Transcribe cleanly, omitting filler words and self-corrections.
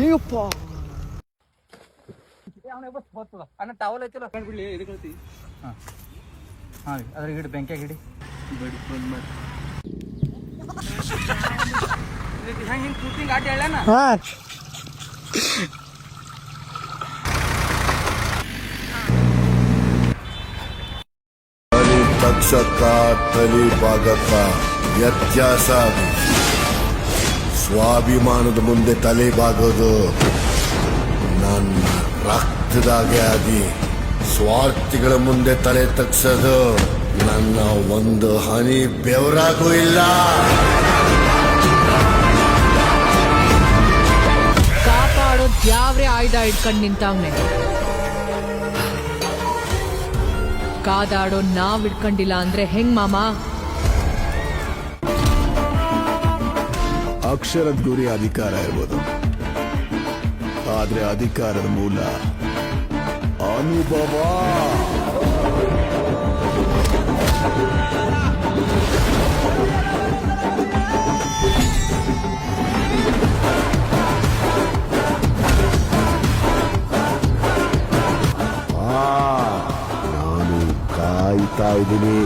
ಏಯಪ್ಪ ಅಣ್ಣ ಟವಲ್ ಐತಿಲ್ಲ ಬಿಡ್ಲಿ ಎದಕ್ಕೆ ಹೇಳ್ತಿ? ಹಾಂ ಹಾಂ ಅದ್ರ ಹಿಡಿ ಬೆಂಕಿಯಾಗ ಹಿಡಿ ಬಡಿ ಬಂದ್ ಮಾಡಿ ಹೆಂಗೆ ಶೂಟಿಂಗ್ ಆಟ ಹೇಳಣ್ಣ ತಕ್ಷಕ ತಲಿಭಾಗಕ ವ್ಯತ್ಯಾಸ. ಸ್ವಾಭಿಮಾನದ ಮುಂದೆ ತಲೆಬಾಗೋದು ನನ್ನ ರಕ್ತದಾಗೆ ಆಗಿ, ಸ್ವಾರ್ಥಿಗಳ ಮುಂದೆ ತಲೆ ತಗ್ಸೋದು ನನ್ನ ಒಂದು ಹನಿ ಬೆವರಾಗೂ ಇಲ್ಲ. ಕಾಪಾಡೋದ್ ಯಾವ್ರೇ ಆಯ್ದ ಇಟ್ಕೊಂಡ್ ನಿಂತವ್ನೆ, ಕಾದಾಡೋ ನಾವ್ ಇಟ್ಕೊಂಡಿಲ್ಲ ಅಂದ್ರೆ ಹೆಂಗ್ ಮಾಮ? ಅಕ್ಷರದ ಗುರಿ ಅಧಿಕಾರ ಇರ್ಬೋದು, ಆದ್ರೆ ಅಧಿಕಾರದ ಮೂಲ ಅನುಭವ. ನಾನು ಕಾಯ್ತಾ ಇದ್ದೀನಿ.